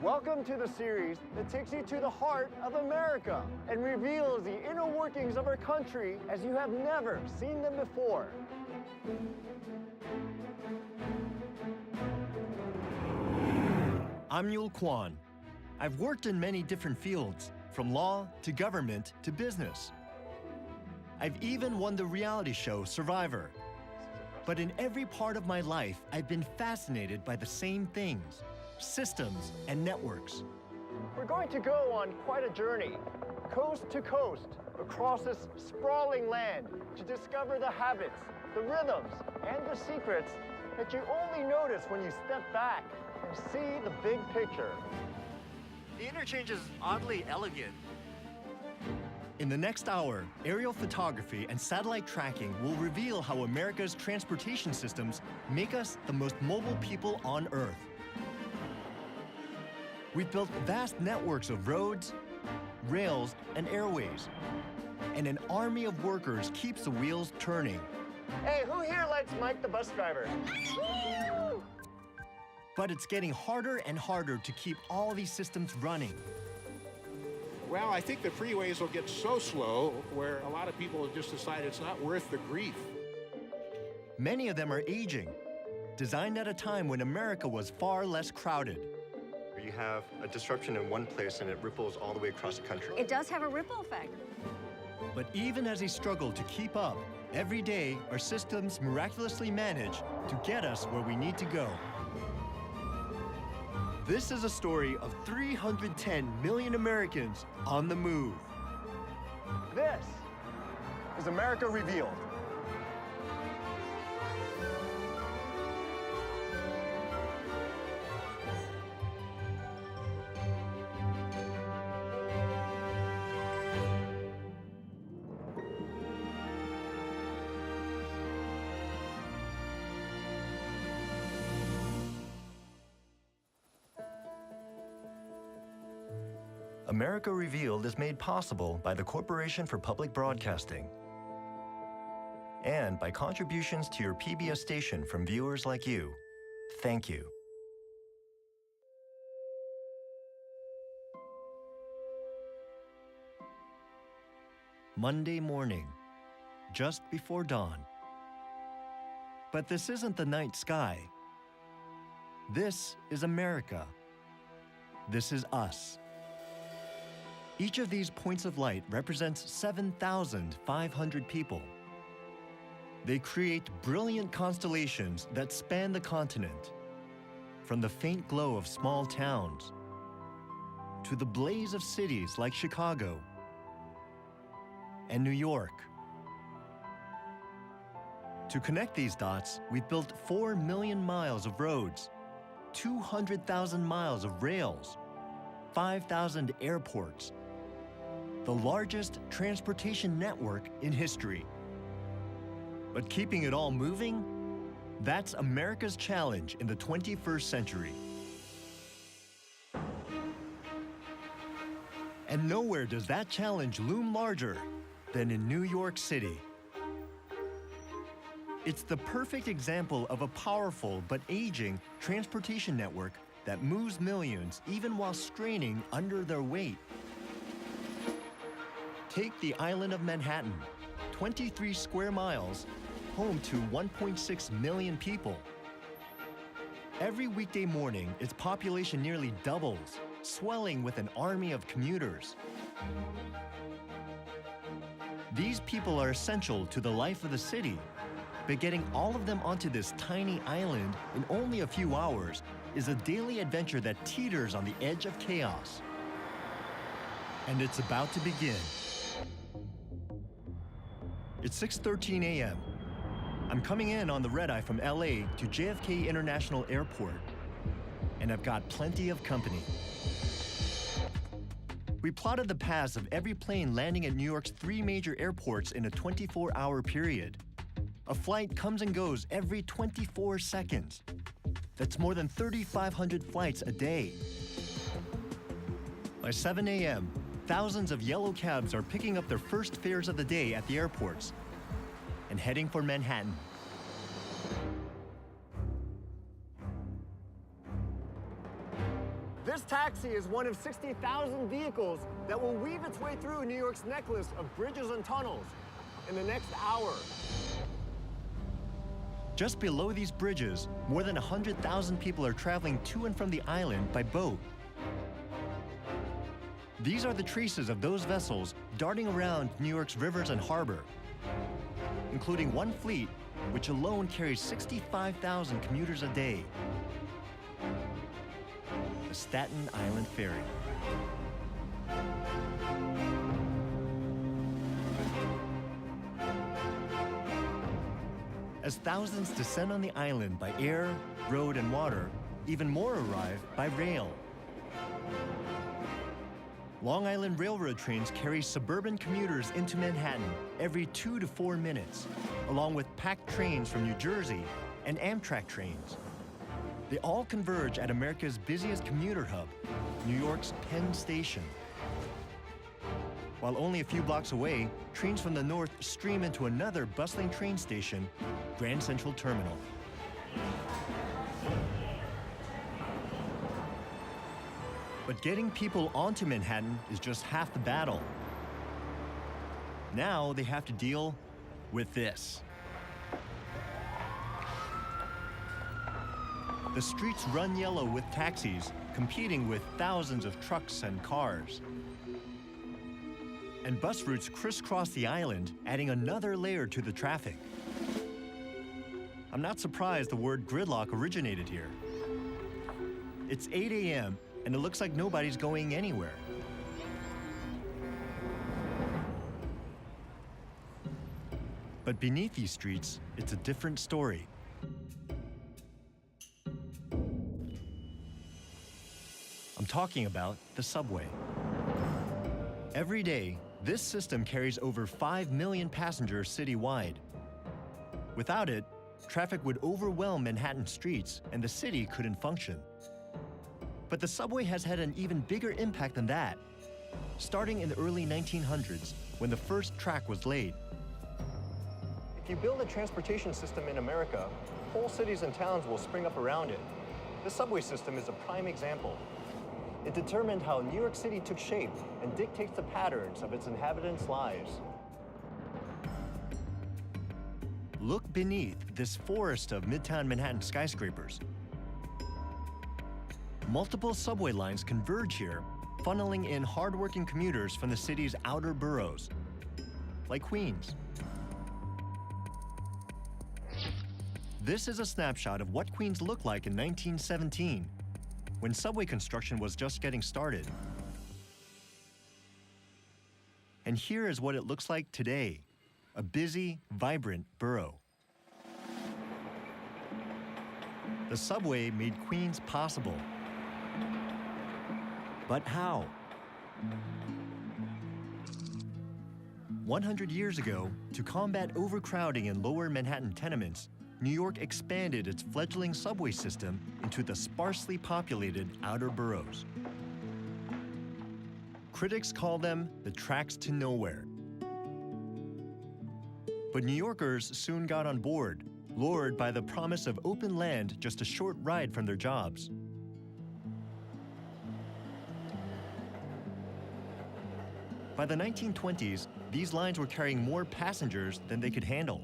Welcome to the series that takes you to the heart of America and reveals the inner workings of our country as you have never seen them before. I'm Yul Kwon. I've worked in many different fields, from law to government to business. I've even won the reality show Survivor. But in every part of my life, I've been fascinated by the same things: systems and networks. We're going to go on quite a journey, coast to coast, across this sprawling land to discover the habits, the rhythms, and the secrets that you only notice when you step back and see the big picture. The interchange is oddly elegant. In the next hour, aerial photography and satellite tracking will reveal how America's transportation systems make us the most mobile people on Earth. We've built vast networks of roads, rails, and airways. And an army of workers keeps the wheels turning. Hey, who here likes Mike the bus driver? But it's getting harder and harder to keep all these systems running. Well, I think the freeways will get so slow where a lot of people have just decided it's not worth the grief. Many of them are aging, designed at a time when America was far less crowded. You have a disruption in one place and it ripples all the way across the country. It does have a ripple effect. But even as they struggle to keep up, every day our systems miraculously manage to get us where we need to go. This is a story of 310 million Americans on the move. This is America Revealed. America Revealed is made possible by the Corporation for Public Broadcasting and by contributions to your PBS station from viewers like you. Thank you. Monday morning, just before dawn. But this isn't the night sky. This is America. This is us. Each of these points of light represents 7,500 people. They create brilliant constellations that span the continent, from the faint glow of small towns to the blaze of cities like Chicago and New York. To connect these dots, we've built 4 million miles of roads, 200,000 miles of rails, 5,000 airports, the largest transportation network in history. But keeping it all moving? That's America's challenge in the 21st century. And nowhere does that challenge loom larger than in New York City. It's the perfect example of a powerful but aging transportation network that moves millions even while straining under their weight. Take the island of Manhattan, 23 square miles, home to 1.6 million people. Every weekday morning, its population nearly doubles, swelling with an army of commuters. These people are essential to the life of the city, but getting all of them onto this tiny island in only a few hours is a daily adventure that teeters on the edge of chaos. And it's about to begin. It's 6:13 a.m. I'm coming in on the red-eye from LA to JFK International Airport, and I've got plenty of company. We plotted the paths of every plane landing at New York's 3 major airports in a 24-hour period. A flight comes and goes every 24 seconds. That's more than 3,500 flights a day. By 7 a.m., thousands of yellow cabs are picking up their first fares of the day at the airports and heading for Manhattan. This taxi is one of 60,000 vehicles that will weave its way through New York's necklace of bridges and tunnels in the next hour. Just below these bridges, more than 100,000 people are traveling to and from the island by boat. These are the traces of those vessels darting around New York's rivers and harbor, including one fleet which alone carries 65,000 commuters a day. The Staten Island Ferry. As thousands descend on the island by air, road, and water, even more arrive by rail. Long Island Railroad trains carry suburban commuters into Manhattan every 2 to 4 minutes, along with packed trains from New Jersey and Amtrak trains. They all converge at America's busiest commuter hub, New York's Penn Station. While only a few blocks away, trains from the north stream into another bustling train station, Grand Central Terminal. But getting people onto Manhattan is just half the battle. Now they have to deal with this. The streets run yellow with taxis, competing with thousands of trucks and cars. And bus routes crisscross the island, adding another layer to the traffic. I'm not surprised the word gridlock originated here. It's 8 a.m., and it looks like nobody's going anywhere. But beneath these streets, it's a different story. I'm talking about the subway. Every day, this system carries over 5 million passengers citywide. Without it, traffic would overwhelm Manhattan streets and the city couldn't function. But the subway has had an even bigger impact than that, starting in the early 1900s when the first track was laid. If you build a transportation system in America, whole cities and towns will spring up around it. The subway system is a prime example. It determined how New York City took shape and dictates the patterns of its inhabitants' lives. Look beneath this forest of Midtown Manhattan skyscrapers. Multiple subway lines converge here, funneling in hardworking commuters from the city's outer boroughs, like Queens. This is a snapshot of what Queens looked like in 1917, when subway construction was just getting started. And here is what it looks like today, a busy, vibrant borough. The subway made Queens possible. But how? 100 years ago, to combat overcrowding in lower Manhattan tenements, New York expanded its fledgling subway system into the sparsely populated outer boroughs. Critics call them the tracks to nowhere. But New Yorkers soon got on board, lured by the promise of open land just a short ride from their jobs. By the 1920s, these lines were carrying more passengers than they could handle.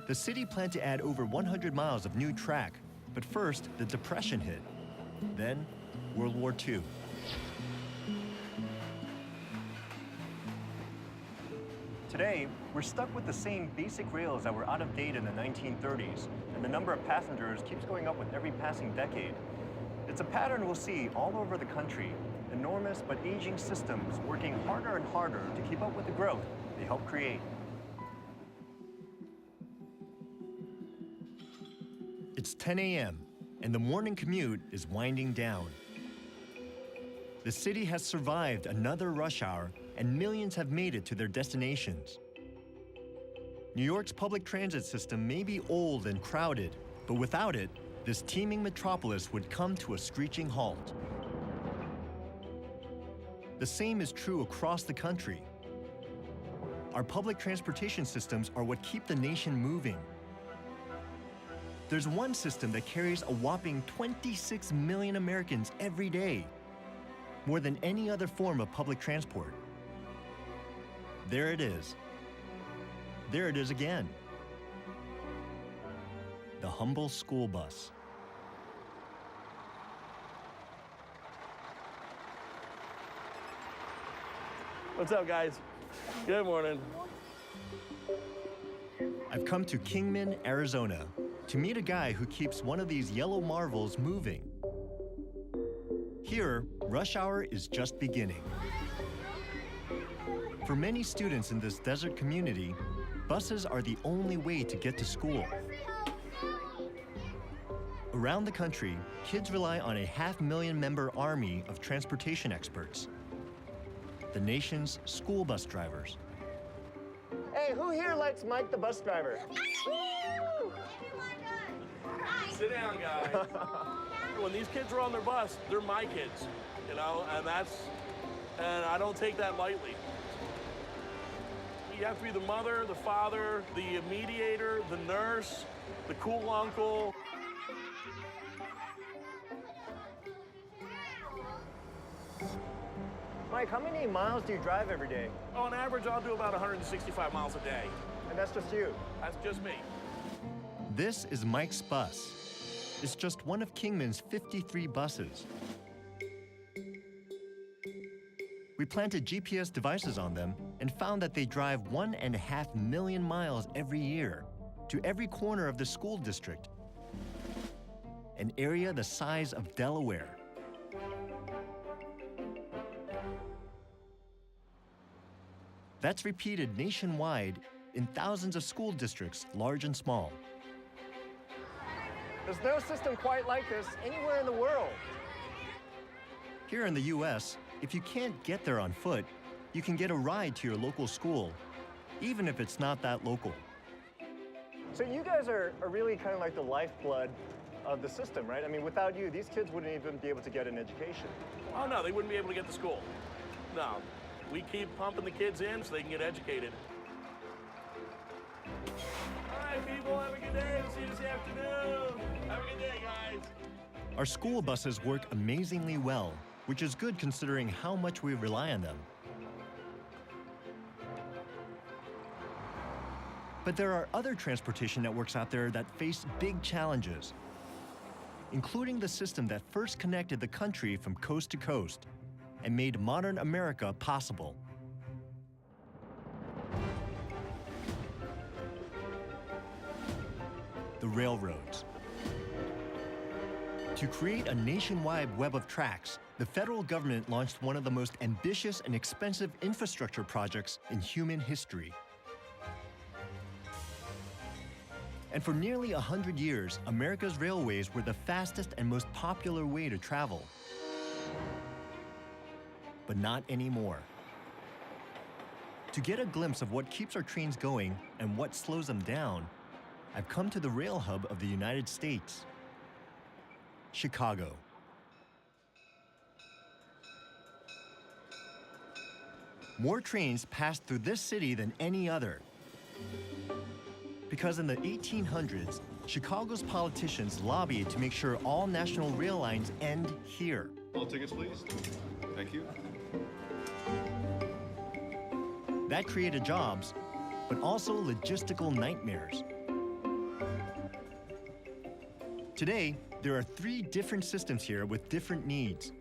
The city planned to add over 100 miles of new track, but first the Depression hit, then World War II. Today, we're stuck with the same basic rails that were out of date in the 1930s, and the number of passengers keeps going up with every passing decade. It's a pattern we'll see all over the country, enormous but aging systems working harder and harder to keep up with the growth they help create. It's 10 a.m., and the morning commute is winding down. The city has survived another rush hour, and millions have made it to their destinations. New York's public transit system may be old and crowded, but without it, this teeming metropolis would come to a screeching halt. The same is true across the country. Our public transportation systems are what keep the nation moving. There's one system that carries a whopping 26 million Americans every day, more than any other form of public transport. There it is. There it is again. The humble school bus. What's up, guys? Good morning. I've come to Kingman, Arizona, to meet a guy who keeps one of these yellow marvels moving. Here, rush hour is just beginning. For many students in this desert community, buses are the only way to get to school. Around the country, kids rely on a 500,000-member army of transportation experts, the nation's school bus drivers. Hey, who here likes Mike the bus driver? Sit down, guys. When these kids are on their bus, they're my kids, you know, and I don't take that lightly. You have to be the mother, the father, the mediator, the nurse, the cool uncle. Mike, how many miles do you drive every day? On average, I'll do about 165 miles a day. And that's just you? That's just me. This is Mike's bus. It's just one of Kingman's 53 buses. We planted GPS devices on them and found that they drive 1.5 million miles every year to every corner of the school district, an area the size of Delaware. That's repeated nationwide in thousands of school districts, large and small. There's no system quite like this anywhere in the world. Here in the US, if you can't get there on foot, you can get a ride to your local school, even if it's not that local. So you guys are really kind of like the lifeblood of the system, right? I mean, without you, these kids wouldn't even be able to get an education. Oh, no, they wouldn't be able to get to school. No, we keep pumping the kids in so they can get educated. All right, people, have a good day. We'll see you this afternoon. Have a good day, guys. Our school buses work amazingly well, which is good considering how much we rely on them. But there are other transportation networks out there that face big challenges, including the system that first connected the country from coast to coast and made modern America possible. The railroads. To create a nationwide web of tracks, the federal government launched one of the most ambitious and expensive infrastructure projects in human history. And for nearly 100 years, America's railways were the fastest and most popular way to travel. But not anymore. To get a glimpse of what keeps our trains going and what slows them down, I've come to the rail hub of the United States, Chicago. More trains passed through this city than any other. Because in the 1800s, Chicago's politicians lobbied to make sure all national rail lines end here. All tickets, please. Thank you. That created jobs, but also logistical nightmares. Today, there are 3 different systems here with different needs,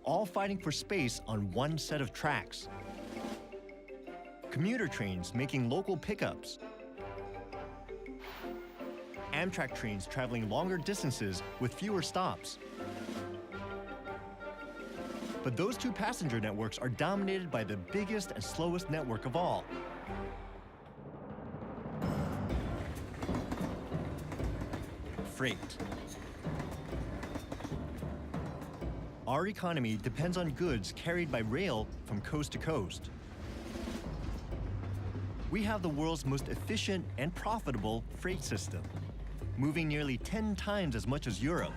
all fighting for space on one set of tracks. Commuter trains making local pickups. Amtrak trains traveling longer distances with fewer stops. But those 2 passenger networks are dominated by the biggest and slowest network of all. Freight. Our economy depends on goods carried by rail from coast to coast. We have the world's most efficient and profitable freight system, moving nearly 10 times as much as Europe.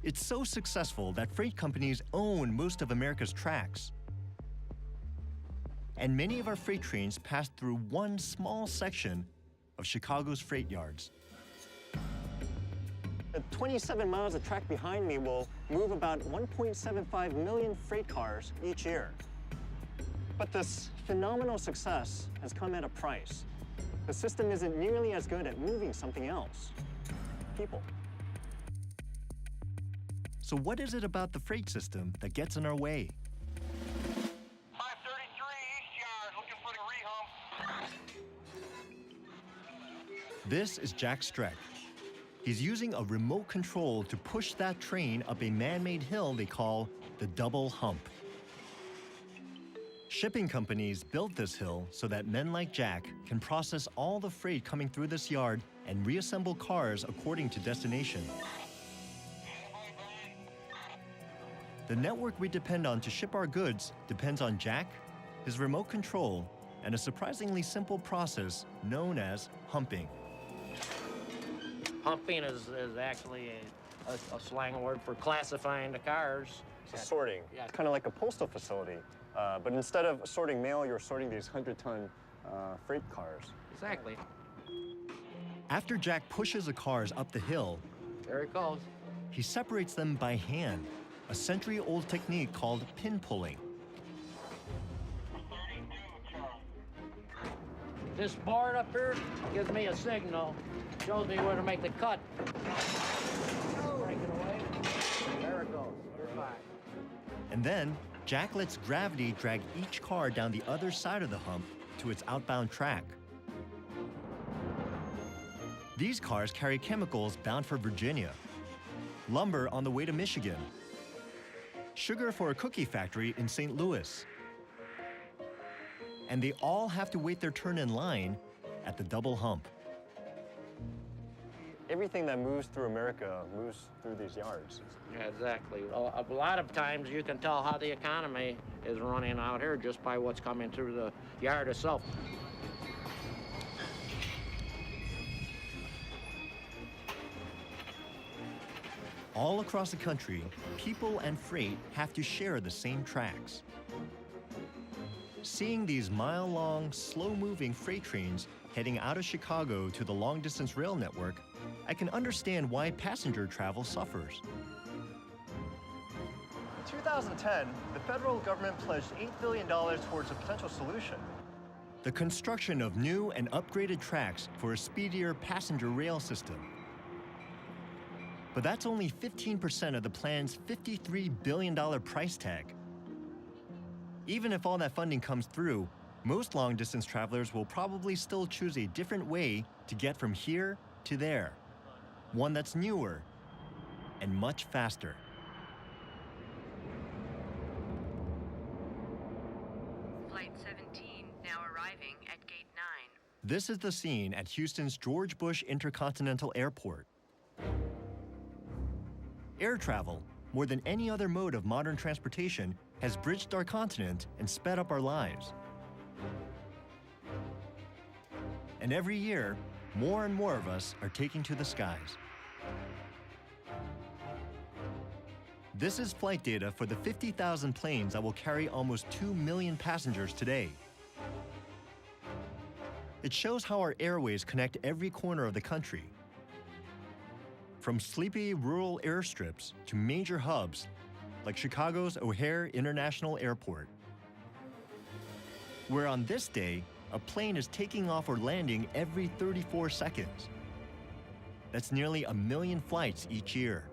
It's so successful that freight companies own most of America's tracks. And many of our freight trains pass through one small section of Chicago's freight yards. The 27 miles of track behind me will move about 1.75 million freight cars each year. But this phenomenal success has come at a price. The system isn't nearly as good at moving something else: people. So what is it about the freight system that gets in our way? 533 East Yard, looking for the rehump. This is Jack Streck. He's using a remote control to push that train up a man-made hill they call the double hump. Shipping companies built this hill so that men like Jack can process all the freight coming through this yard and reassemble cars according to destination. The network we depend on to ship our goods depends on Jack, his remote control, and a surprisingly simple process known as humping. Humping is actually a slang word for classifying the cars. So sorting. Yeah. It's kind of like a postal facility. But instead of sorting mail, you're sorting these 100-ton freight cars. Exactly. After Jack pushes the cars up the hill, There it goes. he separates them by hand, a century-old technique called pin pulling. This board up here gives me a signal, shows me where to make the cut. Break it away. There it goes. You're fine. And then, Jack lets gravity drag each car down the other side of the hump to its outbound track. These cars carry chemicals bound for Virginia, lumber on the way to Michigan, sugar for a cookie factory in St. Louis. And they all have to wait their turn in line at the double hump. Everything that moves through America moves through these yards. Yeah, exactly. A lot of times you can tell how the economy is running out here just by what's coming through the yard itself. All across the country, people and freight have to share the same tracks. Seeing these mile-long, slow-moving freight trains heading out of Chicago to the long-distance rail network, I can understand why passenger travel suffers. In 2010, the federal government pledged $8 billion towards a potential solution. The construction of new and upgraded tracks for a speedier passenger rail system. But that's only 15% of the plan's $53 billion price tag. Even if all that funding comes through, most long-distance travelers will probably still choose a different way to get from here to there. One that's newer and much faster. Flight 17 now arriving at Gate 9. This is the scene at Houston's George Bush Intercontinental Airport. Air travel, more than any other mode of modern transportation, has bridged our continent and sped up our lives. And every year, more and more of us are taking to the skies. This is flight data for the 50,000 planes that will carry almost 2 million passengers today. It shows how our airways connect every corner of the country. From sleepy rural airstrips to major hubs like Chicago's O'Hare International Airport, where on this day, a plane is taking off or landing every 34 seconds. That's nearly 1 million flights each year.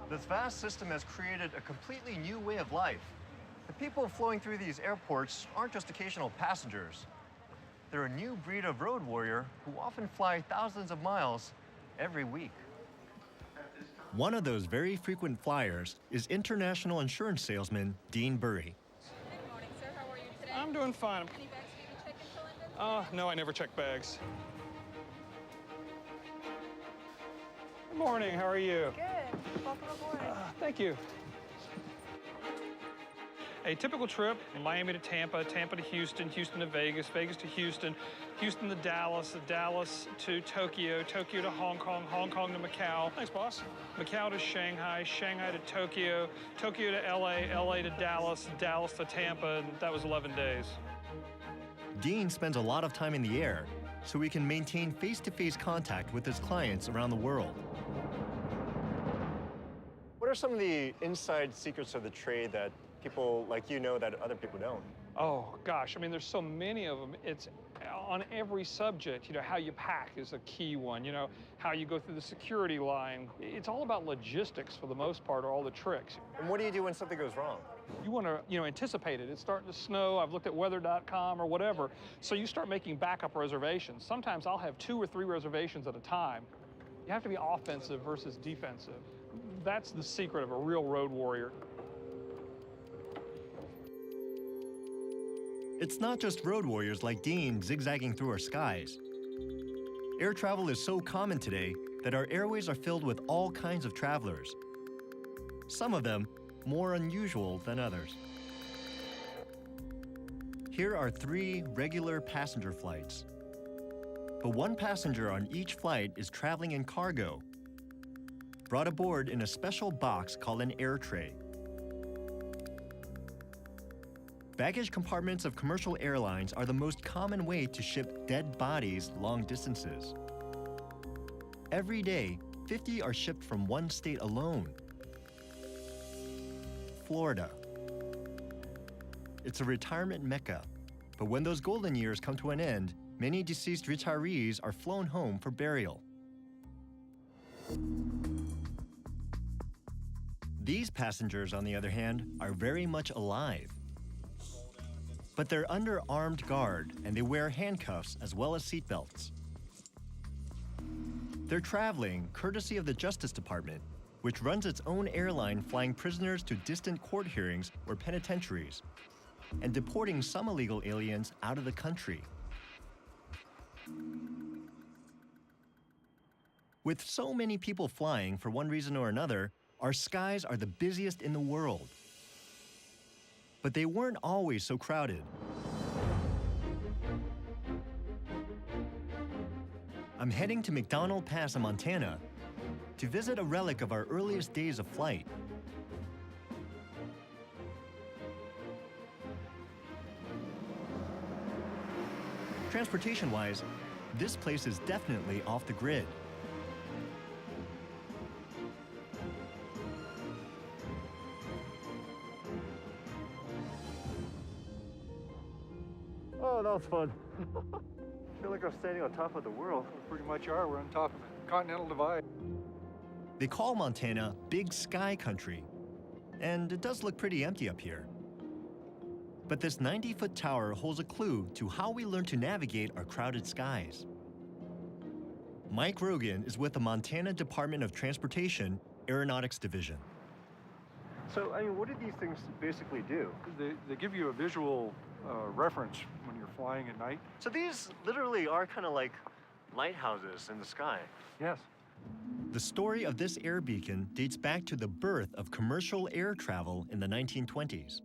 This vast system has created a completely new way of life. The people flowing through these airports aren't just occasional passengers. They're a new breed of road warrior who often fly thousands of miles every week. One of those very frequent flyers is international insurance salesman Dean Burry. Good morning, sir. How are you today? I'm doing fine. Any bags need to check in, Philander? No, I never check bags. Good morning, how are you? Good. Welcome aboard. Thank you. A typical trip, Miami to Tampa, Tampa to Houston, Houston to Vegas, Vegas to Houston, Houston to Dallas, Dallas to Tokyo, Tokyo to Hong Kong, Hong Kong to Macau. Thanks, boss. Macau to Shanghai, Shanghai to Tokyo, Tokyo to LA, LA to Dallas, Dallas to Tampa, and that was 11 days. Dean spends a lot of time in the air, so he can maintain face-to-face contact with his clients around the world. What are some of the inside secrets of the trade that people like you know that other people don't? Oh, gosh, I mean, there's so many of them. It's on every subject, you know, how you pack is a key one, you know, how you go through the security line. It's all about logistics for the most part, are all the tricks. And what do you do when something goes wrong? You want to, you know, anticipate it. It's starting to snow. I've looked at weather.com or whatever. So you start making backup reservations. Sometimes I'll have 2 or 3 reservations at a time. You have to be offensive versus defensive. That's the secret of a real road warrior. It's not just road warriors like Dean zigzagging through our skies. Air travel is so common today that our airways are filled with all kinds of travelers. Some of them more unusual than others. Here are 3 regular passenger flights. But one passenger on each flight is traveling in cargo, brought aboard in a special box called an air tray. Baggage compartments of commercial airlines are the most common way to ship dead bodies long distances. Every day, 50 are shipped from one state alone, Florida. It's a retirement mecca, but when those golden years come to an end, many deceased retirees are flown home for burial. These passengers, on the other hand, are very much alive. But they're under armed guard and they wear handcuffs as well as seatbelts. They're traveling courtesy of the Justice Department, which runs its own airline flying prisoners to distant court hearings or penitentiaries, and deporting some illegal aliens out of the country. With so many people flying for one reason or another, our skies are the busiest in the world. But they weren't always so crowded. I'm heading to McDonald Pass in Montana to visit a relic of our earliest days of flight. Transportation-wise, this place is definitely off the grid. Oh, that was fun. I feel like I'm standing on top of the world. We pretty much are. We're on top of the Continental Divide. They call Montana Big Sky Country, and it does look pretty empty up here. But this 90-foot tower holds a clue to how we learn to navigate our crowded skies. Mike Rogan is with the Montana Department of Transportation Aeronautics Division. So, I mean, what do these things basically do? They give you a visual reference when you're flying at night. So these literally are kind of like lighthouses in the sky. Yes. The story of this air beacon dates back to the birth of commercial air travel in the 1920s.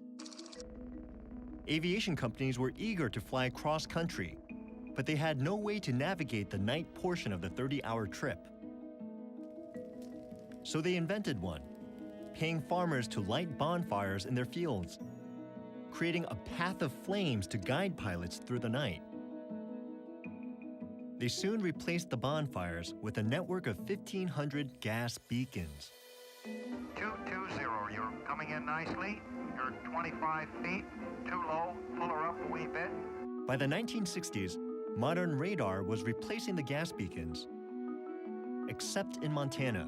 Aviation companies were eager to fly cross-country, but they had no way to navigate the night portion of the 30-hour trip. So they invented one, paying farmers to light bonfires in their fields, creating a path of flames to guide pilots through the night. They soon replaced the bonfires with a network of 1,500 gas beacons. 220, you're coming in nicely. You're 25 feet. Too low. Pull her up a wee bit. By the 1960s, modern radar was replacing the gas beacons, except in Montana,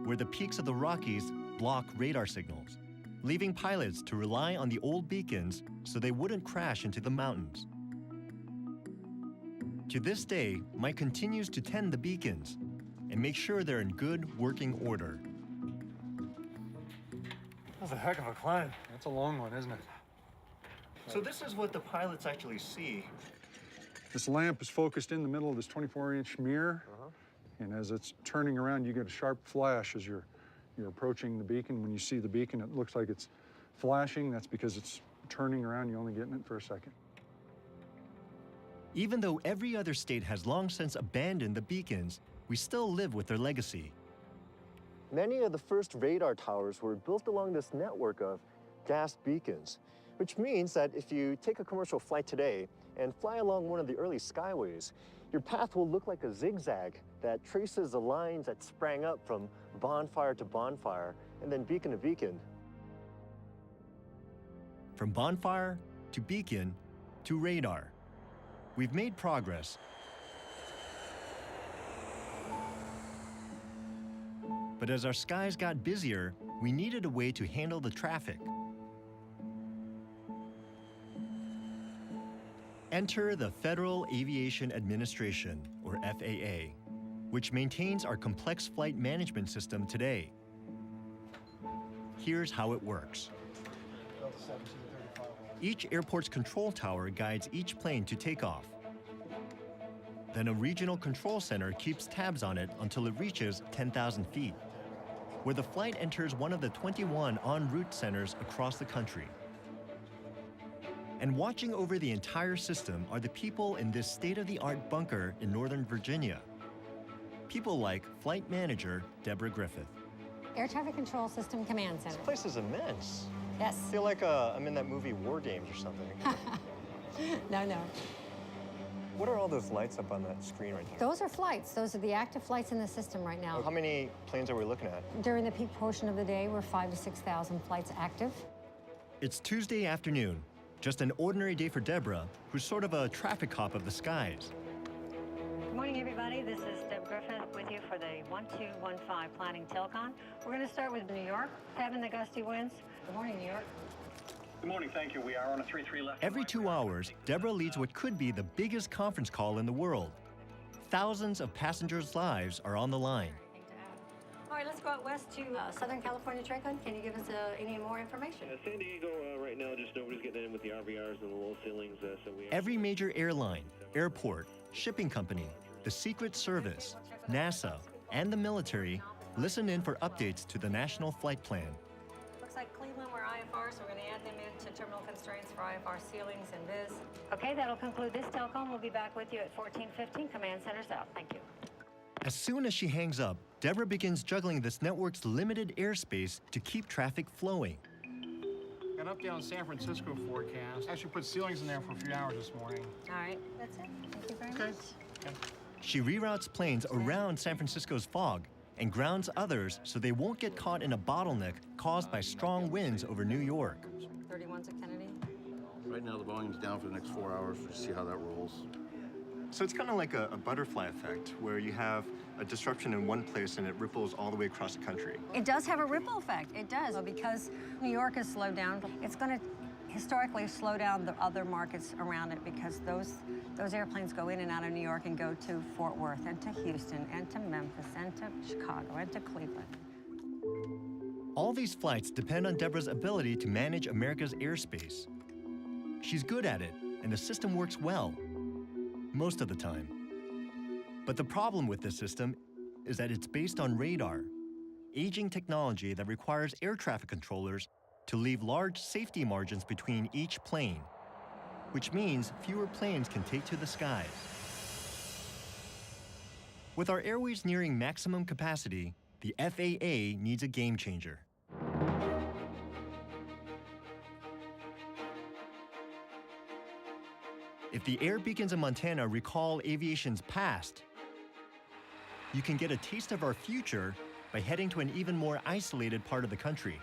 where the peaks of the Rockies block radar signals, leaving pilots to rely on the old beacons so they wouldn't crash into the mountains. To this day, Mike continues to tend the beacons and make sure they're in good working order. That's a heck of a climb. That's a long one, isn't it? So this is what the pilots actually see. This lamp is focused in the middle of this 24-inch mirror, and as it's turning around, you get a sharp flash as you're approaching the beacon. When you see the beacon, it looks like it's flashing. That's because it's turning around. You're only getting it for a second. Even though every other state has long since abandoned the beacons, we still live with their legacy. Many of the first radar towers were built along this network of gas beacons, which means that if you take a commercial flight today and fly along one of the early skyways, your path will look like a zigzag that traces the lines that sprang up from bonfire to bonfire and then beacon to beacon. From bonfire to beacon to radar, we've made progress. But as our skies got busier, we needed a way to handle the traffic. Enter the Federal Aviation Administration, or FAA, which maintains our complex flight management system today. Here's how it works. Each airport's control tower guides each plane to takeoff. Then a regional control center keeps tabs on it until it reaches 10,000 feet, where the flight enters one of the 21 en route centers across the country. And watching over the entire system are the people in this state-of-the-art bunker in Northern Virginia. People like Flight Manager Deborah Griffith. Air Traffic Control System Command Center. This place is immense. Yes. I feel like I'm in that movie War Games or something. No. What are all those lights up on that screen right there? Those are flights. Those are the active flights in the system right now. How many planes are we looking at? During the peak portion of the day, we're 5,000 to 6,000 flights active. It's Tuesday afternoon, just an ordinary day for Deborah, who's sort of a traffic cop of the skies. Good morning, everybody. This is Deb Griffith with you for the 1215 Planning Telcon. We're going to start with New York, having the gusty winds. Good morning, New York. Good morning, thank you. We are on a 3-3 left. Every 2 hours, Deborah leads what could be the biggest conference call in the world. Thousands of passengers' lives are on the line. All right, let's go out west to Southern California, Franklin. Can you give us any more information? San Diego, right now, just nobody's getting in with the RVRs and the low ceilings. So we Every major airline, airport, shipping company, the Secret Service, NASA, and the military listen in for updates to the National Flight Plan. Looks like Cleveland, we're IFR, so we're going to add them into terminal constraints for IFR ceilings and viz. Okay, that'll conclude this telecom. We'll be back with you at 1415. Command Center's out. Thank you. As soon as she hangs up, Deborah begins juggling this network's limited airspace to keep traffic flowing. Got up down San Francisco forecast. Actually put ceilings in there for a few hours this morning. All right, that's it. Thank you very much. Okay. She reroutes planes around San Francisco's fog and grounds others so they won't get caught in a bottleneck caused by strong winds over New York. 31's at Kennedy. Right now, the volume's down for the next 4 hours. We'll see how that rolls. So it's kind of like a butterfly effect, where you have a disruption in one place and it ripples all the way across the country. It does have a ripple effect. It does. Because New York is slowed down, it's going to historically slow down the other markets around it, because those airplanes go in and out of New York and go to Fort Worth and to Houston and to Memphis and to Chicago and to Cleveland. All these flights depend on Deborah's ability to manage America's airspace. She's good at it, and the system works well, most of the time. But the problem with this system is that it's based on radar, aging technology that requires air traffic controllers to leave large safety margins between each plane, which means fewer planes can take to the skies. With our airways nearing maximum capacity, the FAA needs a game changer. If the air beacons in Montana recall aviation's past, you can get a taste of our future by heading to an even more isolated part of the country.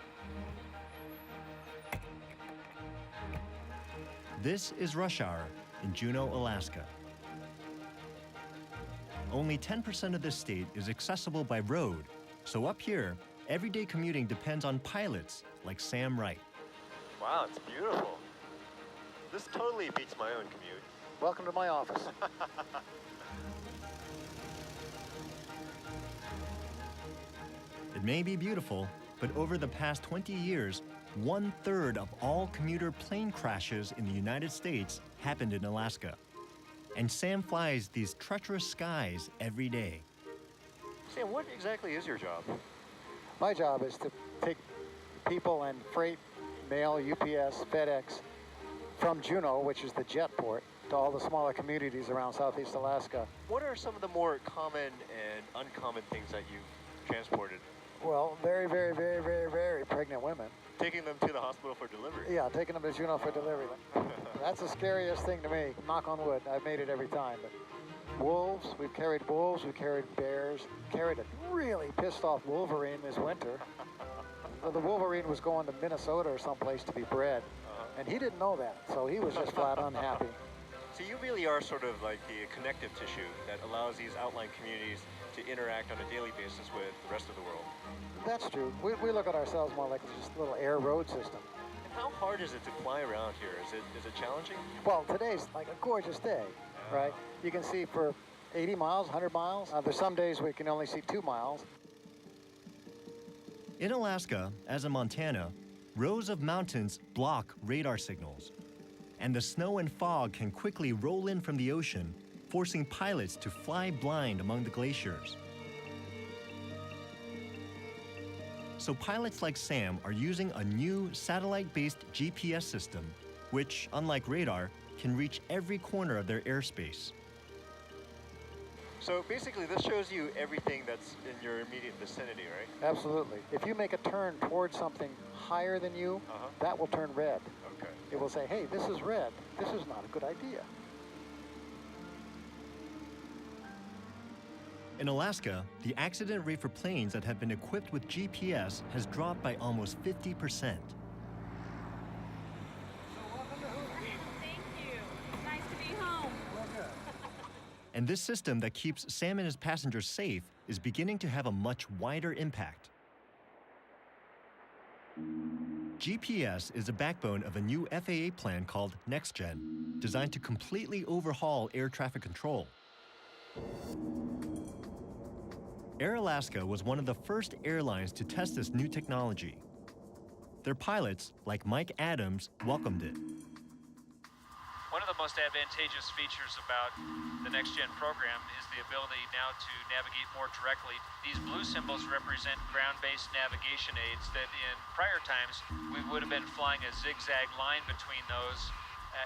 This is rush hour in Juneau, Alaska. Only 10% of this state is accessible by road, so up here, everyday commuting depends on pilots like Sam Wright. Wow, it's beautiful. This totally beats my own commute. Welcome to my office. It may be beautiful, but over the past 20 years, 1/3 of all commuter plane crashes in the United States happened in Alaska. And Sam flies these treacherous skies every day. Sam, what exactly is your job? My job is to take people and freight, mail, UPS, FedEx, from Juneau, which is the jet port, to all the smaller communities around Southeast Alaska. What are some of the more common and uncommon things that you've transported Well, very, very, very, very, very pregnant women. Taking them to the hospital for delivery. Yeah, taking them to Juneau for delivery. That's the scariest thing to me. Knock on wood, I've made it every time. But wolves, we've carried bears, carried a really pissed off wolverine this winter. The wolverine was going to Minnesota or someplace to be bred, and he didn't know that, so he was just flat unhappy. So you really are sort of like the connective tissue that allows these outlying communities to interact on a daily basis with the rest of the world. That's true. We look at ourselves more like just a little air road system. And how hard is it to fly around here? Is it challenging? Well, today's like a gorgeous day, right? You can see for 80 miles, 100 miles. There's some days we can only see 2 miles. In Alaska, as in Montana, rows of mountains block radar signals, and the snow and fog can quickly roll in from the ocean, forcing pilots to fly blind among the glaciers. So pilots like Sam are using a new satellite-based GPS system, which, unlike radar, can reach every corner of their airspace. So basically, this shows you everything that's in your immediate vicinity, right? Absolutely. If you make a turn towards something higher than you, that will turn red. Okay. It will say, hey, this is red. This is not a good idea. In Alaska, the accident rate for planes that have been equipped with GPS has dropped by almost 50%. Thank you. Nice to be home. And this system that keeps Sam and his passengers safe is beginning to have a much wider impact. GPS is the backbone of a new FAA plan called NextGen, designed to completely overhaul air traffic control. Air Alaska was one of the first airlines to test this new technology. Their pilots, like Mike Adams, welcomed it. One of the most advantageous features about the NextGen program is the ability now to navigate more directly. These blue symbols represent ground-based navigation aids that in prior times we would have been flying a zigzag line between those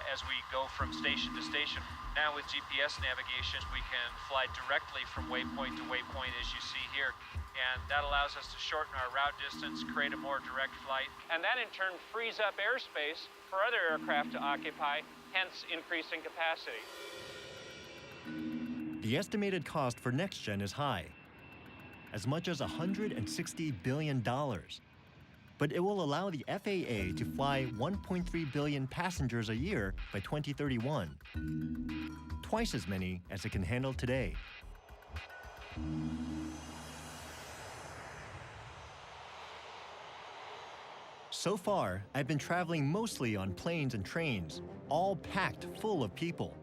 as we go from station to station. Now with GPS navigation, we can fly directly from waypoint to waypoint as you see here. And that allows us to shorten our route distance, create a more direct flight. And that in turn frees up airspace for other aircraft to occupy, hence increasing capacity. The estimated cost for NextGen is high, as much as $160 billion. But it will allow the FAA to fly 1.3 billion passengers a year by 2031, twice as many as it can handle today. So far, I've been traveling mostly on planes and trains, all packed full of people.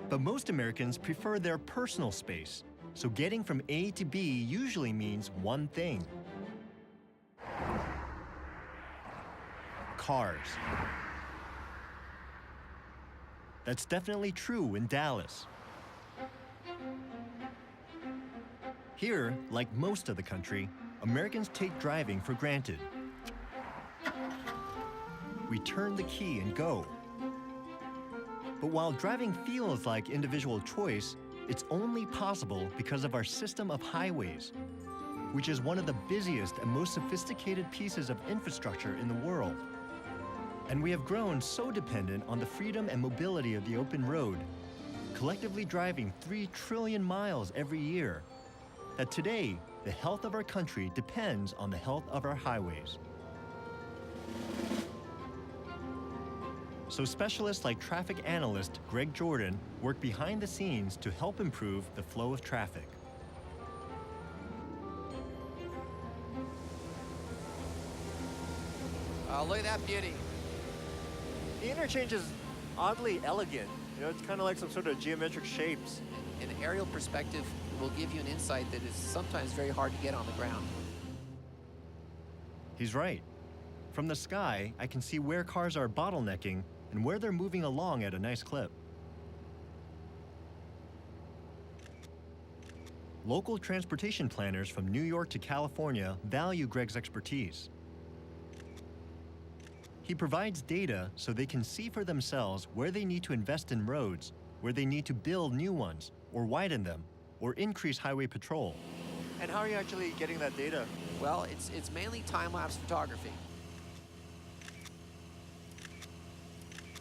But most Americans prefer their personal space, so getting from A to B usually means one thing: cars. That's definitely true in Dallas. Here, like most of the country, Americans take driving for granted. We turn the key and go. But while driving feels like individual choice, it's only possible because of our system of highways, which is one of the busiest and most sophisticated pieces of infrastructure in the world. And we have grown so dependent on the freedom and mobility of the open road, collectively driving 3 trillion miles every year, that today, the health of our country depends on the health of our highways. So specialists like traffic analyst Greg Jordan work behind the scenes to help improve the flow of traffic. Look at that beauty. The interchange is oddly elegant. You know, it's kind of like some sort of geometric shapes. An aerial perspective will give you an insight that is sometimes very hard to get on the ground. He's right. From the sky, I can see where cars are bottlenecking and where they're moving along at a nice clip. Local transportation planners from New York to California value Greg's expertise. He provides data so they can see for themselves where they need to invest in roads, where they need to build new ones, or widen them, or increase highway patrol. And how are you actually getting that data? Well, it's mainly time-lapse photography.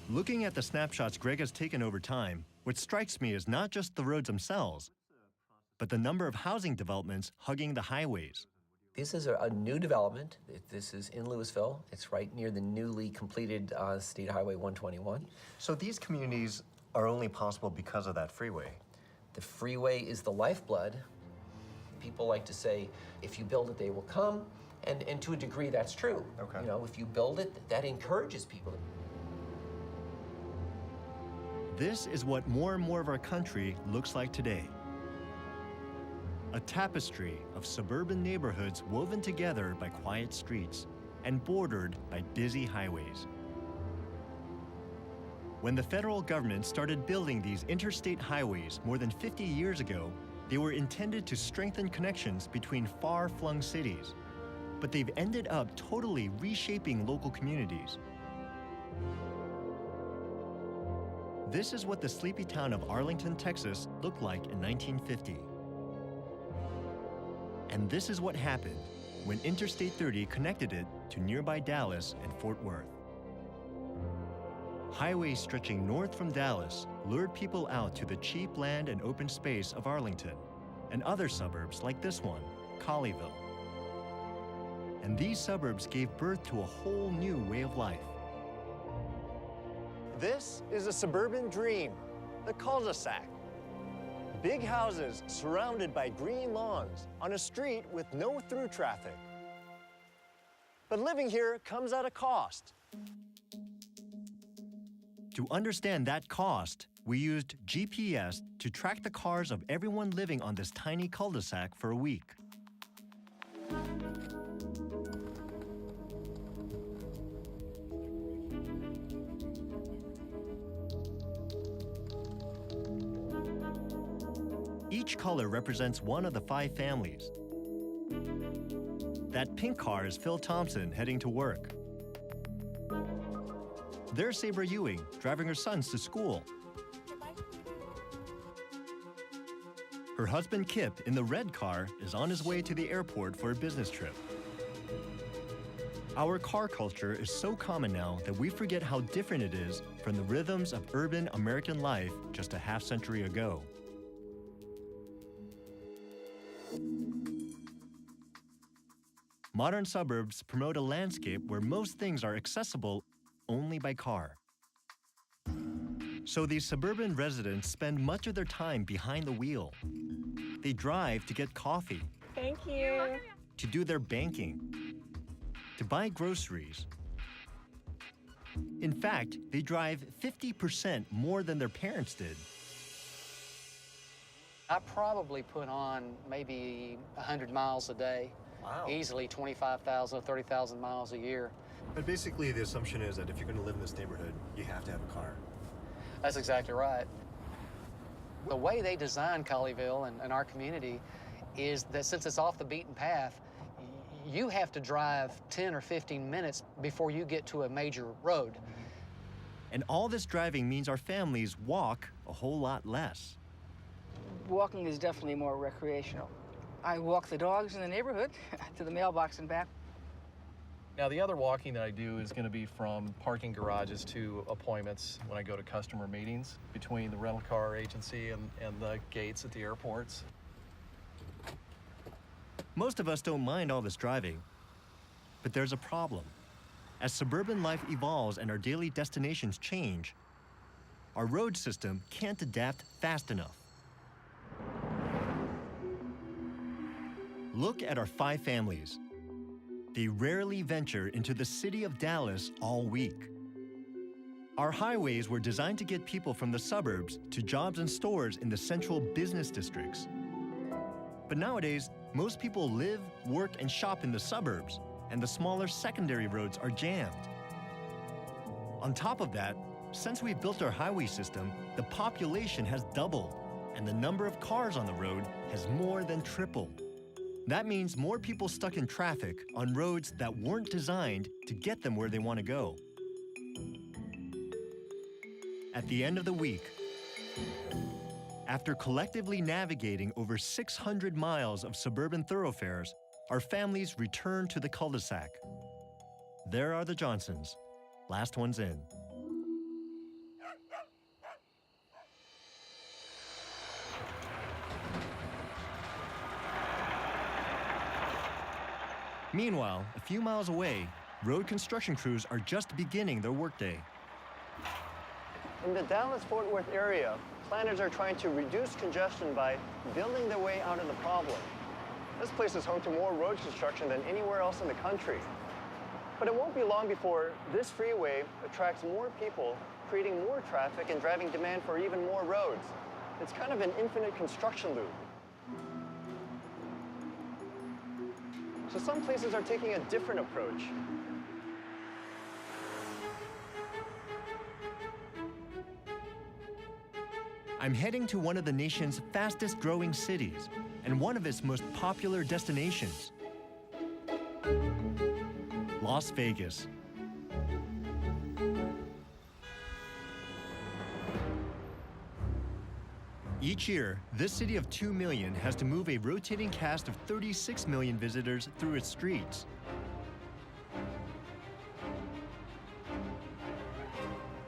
Looking at the snapshots Greg has taken over time, what strikes me is not just the roads themselves, but the number of housing developments hugging the highways. This is a new development. This is in Louisville. It's right near the newly completed State Highway 121. So these communities are only possible because of that freeway. The freeway is the lifeblood. People like to say, if you build it, they will come. And to a degree, that's true. Okay. You know, if you build it, that encourages people. This is what more and more of our country looks like today. A tapestry of suburban neighborhoods woven together by quiet streets and bordered by busy highways. When the federal government started building these interstate highways more than 50 years ago, they were intended to strengthen connections between far-flung cities, but they've ended up totally reshaping local communities. This is what the sleepy town of Arlington, Texas looked like in 1950. And this is what happened when Interstate 30 connected it to nearby Dallas and Fort Worth. Highways stretching north from Dallas lured people out to the cheap land and open space of Arlington and other suburbs like this one, Colleyville. And these suburbs gave birth to a whole new way of life. This is a suburban dream, the cul-de-sac. Big houses surrounded by green lawns on a street with no through traffic. But living here comes at a cost. To understand that cost, we used GPS to track the cars of everyone living on this tiny cul-de-sac for a week. Each color represents one of the 5 families. That pink car is Phil Thompson heading to work. There's Sabre Ewing driving her sons to school. Her husband Kip in the red car is on his way to the airport for a business trip. Our car culture is so common now that we forget how different it is from the rhythms of urban American life just a half-century ago. Modern suburbs promote a landscape where most things are accessible only by car. So these suburban residents spend much of their time behind the wheel. They drive to get coffee. Thank you. To do their banking. To buy groceries. In fact, they drive 50% more than their parents did. I probably put on maybe 100 miles a day. Wow. Easily 25,000 or 30,000 miles a year. But basically the assumption is that if you're going to live in this neighborhood, you have to have a car. That's exactly right. The way they designed Colleyville and our community is that since it's off the beaten path, you have to drive 10 or 15 minutes before you get to a major road. And all this driving means our families walk a whole lot less. Walking is definitely more recreational. I walk the dogs in the neighborhood to the mailbox and back. Now, the other walking that I do is going to be from parking garages to appointments when I go to customer meetings between the rental car agency and the gates at the airports. Most of us don't mind all this driving, but there's a problem. As suburban life evolves and our daily destinations change, our road system can't adapt fast enough. Look at our 5 families. They rarely venture into the city of Dallas all week. Our highways were designed to get people from the suburbs to jobs and stores in the central business districts. But nowadays, most people live, work, and shop in the suburbs, and the smaller secondary roads are jammed. On top of that, since we built our highway system, the population has doubled, and the number of cars on the road has more than tripled. That means more people stuck in traffic on roads that weren't designed to get them where they want to go. At the end of the week, After collectively navigating over 600 miles of suburban thoroughfares, our families return to the cul-de-sac. There are the Johnsons, last ones in. Meanwhile, a few miles away, road construction crews are just beginning their workday. In the Dallas-Fort Worth area, planners are trying to reduce congestion by building their way out of the problem. This place is home to more road construction than anywhere else in the country. But it won't be long before this freeway attracts more people, creating more traffic and driving demand for even more roads. It's kind of an infinite construction loop. So some places are taking a different approach. I'm heading to one of the nation's fastest growing cities and one of its most popular destinations, Las Vegas. Each year, this city of 2 million has to move a rotating cast of 36 million visitors through its streets.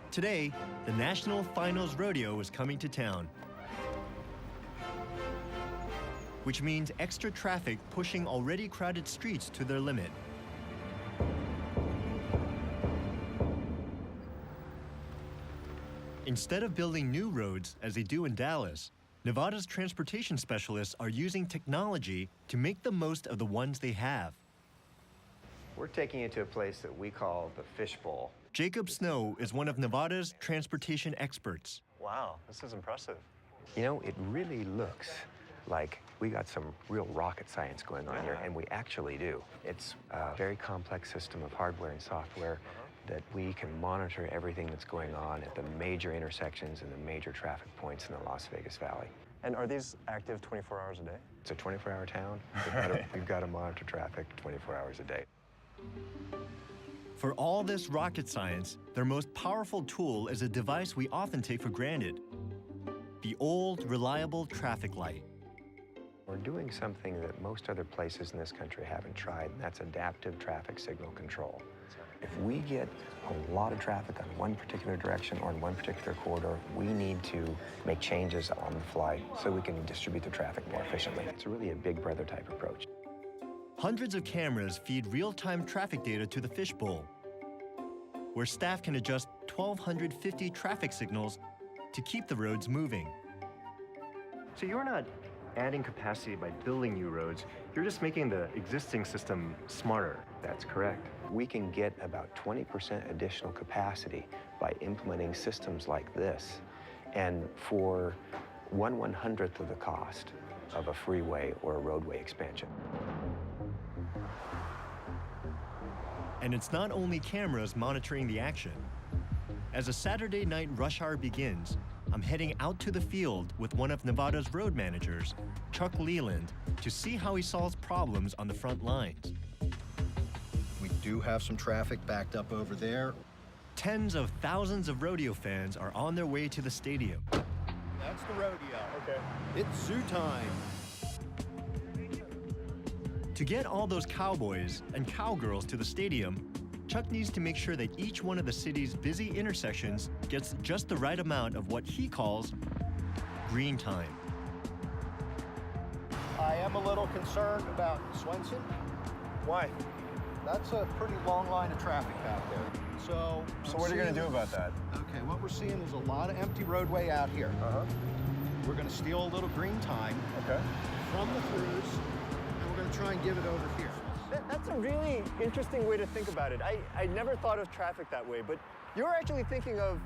Today, the National Finals Rodeo is coming to town, which means extra traffic pushing already crowded streets to their limit. Instead of building new roads, as they do in Dallas, Nevada's transportation specialists are using technology to make the most of the ones they have. We're taking you to a place that we call the Fishbowl. Jacob Snow is one of Nevada's transportation experts. Wow, this is impressive. You know, it really looks like we got some real rocket science going on here, and we actually do. It's a very complex system of hardware and software that we can monitor everything that's going on at the major intersections and the major traffic points in the Las Vegas Valley. And are these active 24 hours a day? It's a 24-hour town. We've got to monitor traffic 24 hours a day. For all this rocket science, their most powerful tool is a device we often take for granted: the old, reliable traffic light. We're doing something that most other places in this country haven't tried, and that's adaptive traffic signal control. If we get a lot of traffic on one particular direction or in one particular corridor, we need to make changes on the fly so we can distribute the traffic more efficiently. It's really a big brother type approach. Hundreds of cameras feed real-time traffic data to the Fishbowl, where staff can adjust 1,250 traffic signals to keep the roads moving. So you're not adding capacity by building new roads, you're just making the existing system smarter. That's correct. We can get about 20% additional capacity by implementing systems like this, and for 1/100th of the cost of a freeway or a roadway expansion. And it's not only cameras monitoring the action. As a Saturday night rush hour begins, I'm heading out to the field with one of Nevada's road managers, Chuck Leland, to see how he solves problems on the front lines. We do have some traffic backed up over there. Tens of thousands of rodeo fans are on their way to the stadium. That's the rodeo. Okay. It's zoo time. To get all those cowboys and cowgirls to the stadium, Chuck needs to make sure that each one of the city's busy intersections gets just the right amount of what he calls green time. I am a little concerned about Swenson. Why? That's a pretty long line of traffic back there. So what are you going to do about that? Okay, what we're seeing is a lot of empty roadway out here. We're going to steal a little green time from the crews, and we're going to try and give it over here. That's a really interesting way to think about it. I never thought of traffic that way, but you're actually thinking of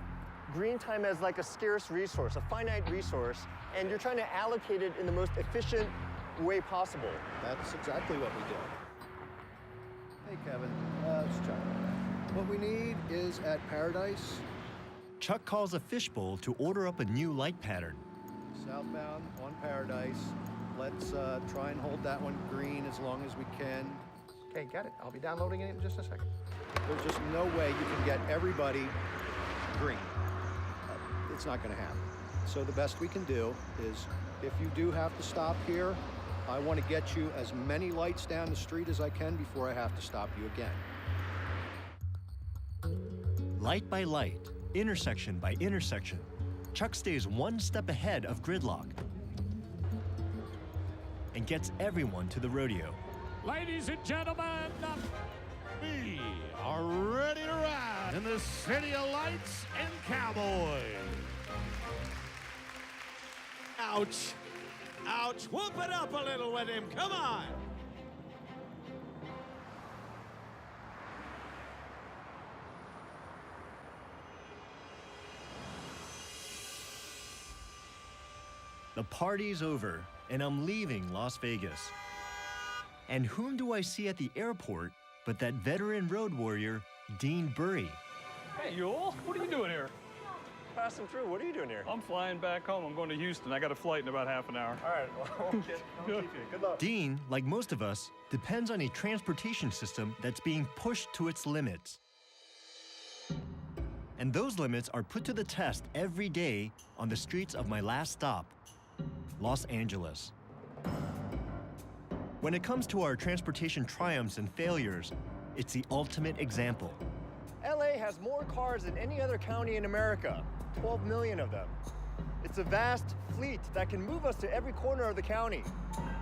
green time as like a scarce resource, a finite resource, and you're trying to allocate it in the most efficient way possible. That's exactly what we do. Hey, Kevin, it's Chuck. What we need is at Paradise. Chuck calls a fishbowl to order up a new light pattern. Southbound on Paradise. Let's try and hold that one green as long as we can. Okay, got it. I'll be downloading it in just a second. There's just no way you can get everybody green. It's not going to happen. So the best we can do is, if you do have to stop here, I want to get you as many lights down the street as I can before I have to stop you again. Light by light, intersection by intersection, Chuck stays one step ahead of gridlock and gets everyone to the rodeo. Ladies and gentlemen, we are ready to ride in the city of lights and cowboys. Ouch. Ouch. Whoop it up a little with him. Come on. The party's over, and I'm leaving Las Vegas. And whom do I see at the airport but that veteran road warrior, Dean Burry? Hey, Yule, what are you doing here? Passing through. What are you doing here? I'm flying back home. I'm going to Houston. I got a flight in about half an hour. All right, well, I'll keep you. Good luck. Dean, like most of us, depends on a transportation system that's being pushed to its limits. And those limits are put to the test every day on the streets of my last stop, Los Angeles. When it comes to our transportation triumphs and failures, it's the ultimate example. LA has more cars than any other county in America, 12 million of them. It's a vast fleet that can move us to every corner of the county.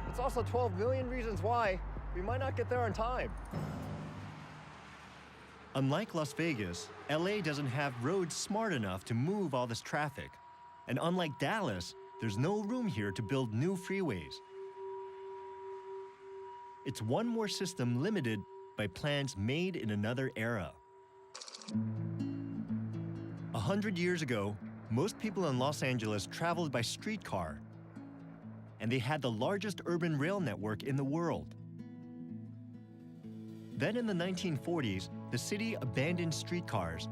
It's also 12 million reasons why we might not get there on time. Unlike Las Vegas, LA doesn't have roads smart enough to move all this traffic. And unlike Dallas, there's no room here to build new freeways. It's one more system limited by plans made in another era. 100 years ago, most people in Los Angeles traveled by streetcar, and they had the largest urban rail network in the world. Then in the 1940s, the city abandoned streetcars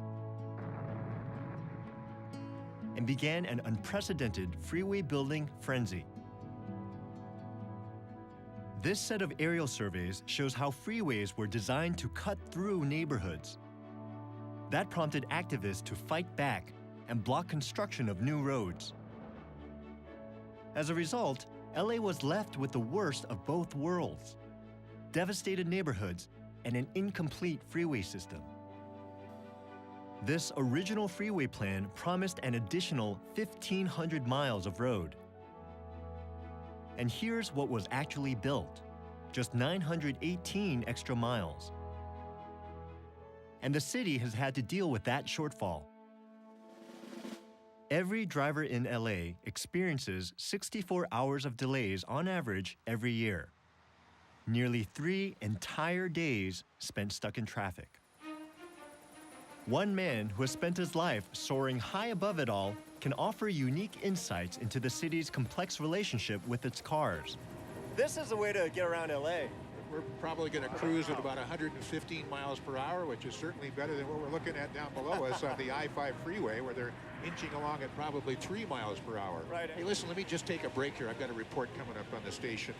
and began an unprecedented freeway building frenzy. This set of aerial surveys shows how freeways were designed to cut through neighborhoods. That prompted activists to fight back and block construction of new roads. As a result, LA was left with the worst of both worlds: devastated neighborhoods and an incomplete freeway system. This original freeway plan promised an additional 1,500 miles of road. And here's what was actually built: just 918 extra miles. And the city has had to deal with that shortfall. Every driver in LA experiences 64 hours of delays on average every year. Nearly 3 entire days spent stuck in traffic. One man who has spent his life soaring high above it all can offer unique insights into the city's complex relationship with its cars. This is a way to get around LA. We're probably going to cruise at about 115 miles per hour, which is certainly better than what we're looking at down below us on the I-5 freeway, where they're inching along at probably 3 miles per hour. Right. Hey, listen, let me just take a break here. I've got a report coming up on the station.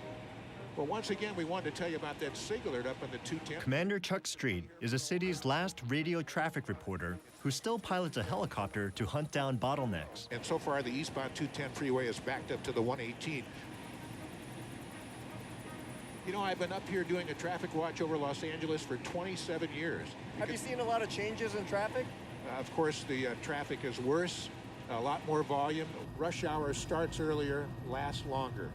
Well, once again, we wanted to tell you about that SIG alert up on the 210. Commander Chuck Street is the city's last radio traffic reporter who still pilots a helicopter to hunt down bottlenecks. And so far, the eastbound 210 freeway is backed up to the 118. You know, I've been up here doing a traffic watch over Los Angeles for 27 years. Have you seen a lot of changes in traffic? Of course, the traffic is worse, a lot more volume. Rush hour starts earlier, lasts longer.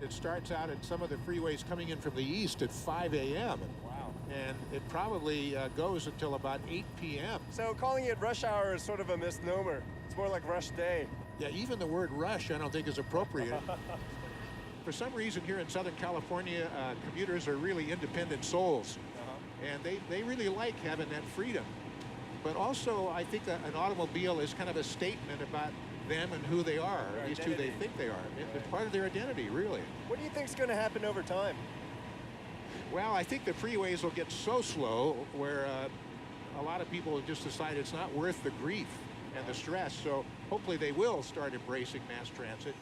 It starts out at some of the freeways coming in from the east at 5 a.m. Wow. And it probably goes until about 8 p.m. So calling it rush hour is sort of a misnomer. It's more like rush day. Yeah, even the word rush I don't think is appropriate. For some reason here in Southern California, commuters are really independent souls. And they really like having that freedom. But also, I think that an automobile is kind of a statement about them and who they are, or at least who they think they are. It's part of their identity, really. What do you think is going to happen over time? Well, I think the freeways will get so slow where a lot of people will just decide it's not worth the grief and the stress. So hopefully they will start embracing mass transit.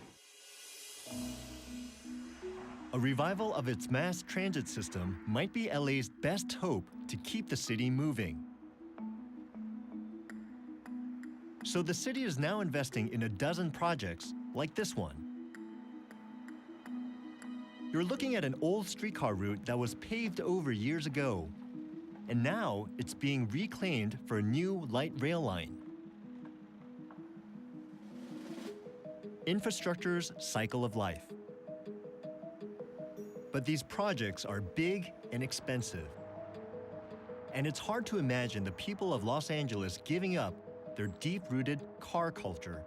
A revival of its mass transit system might be LA's best hope to keep the city moving. So the city is now investing in a dozen projects like this one. You're looking at an old streetcar route that was paved over years ago, and now it's being reclaimed for a new light rail line. Infrastructure's cycle of life. But these projects are big and expensive. And it's hard to imagine the people of Los Angeles giving up their deep-rooted car culture.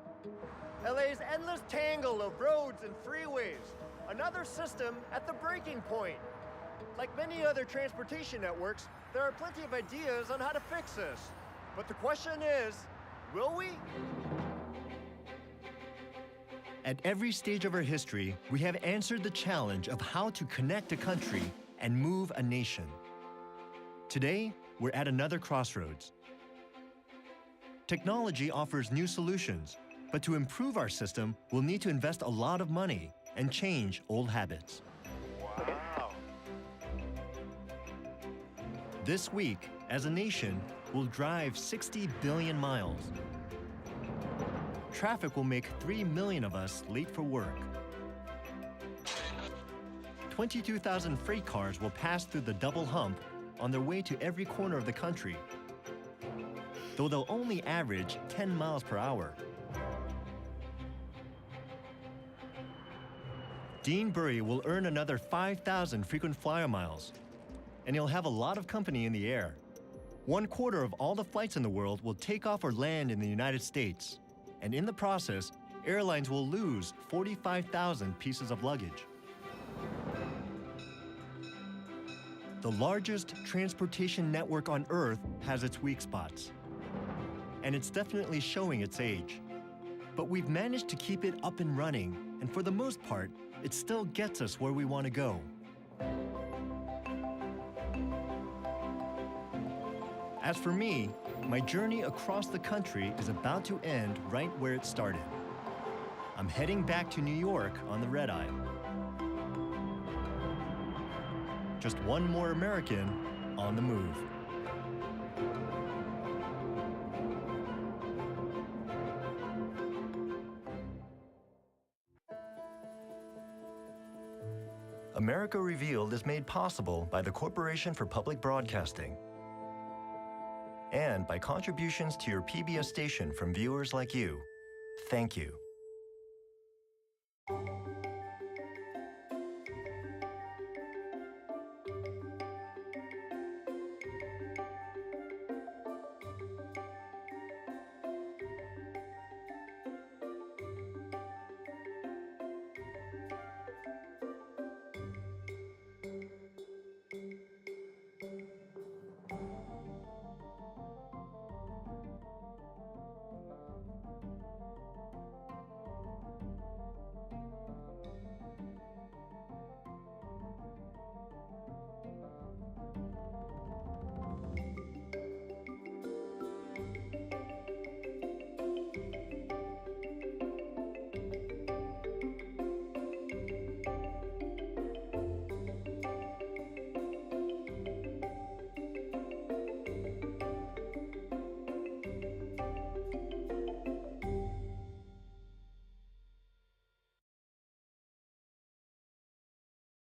LA's endless tangle of roads and freeways. Another system at the breaking point. Like many other transportation networks, there are plenty of ideas on how to fix this. But the question is, will we? At every stage of our history, we have answered the challenge of how to connect a country and move a nation. Today, we're at another crossroads. Technology offers new solutions, but to improve our system, we'll need to invest a lot of money and change old habits. Wow. This week, as a nation, we'll drive 60 billion miles. Traffic will make 3 million of us late for work. 22,000 freight cars will pass through the double hump on their way to every corner of the country, though they'll only average 10 miles per hour. Dean Bury will earn another 5,000 frequent flyer miles, and he'll have a lot of company in the air. 1/4 of all the flights in the world will take off or land in the United States, and in the process, airlines will lose 45,000 pieces of luggage. The largest transportation network on Earth has its weak spots, and it's definitely showing its age. But we've managed to keep it up and running, and for the most part, it still gets us where we want to go. As for me, my journey across the country is about to end right where it started. I'm heading back to New York on the red eye. Just one more American on the move. America Revealed is made possible by the Corporation for Public Broadcasting and by contributions to your PBS station from viewers like you. Thank you.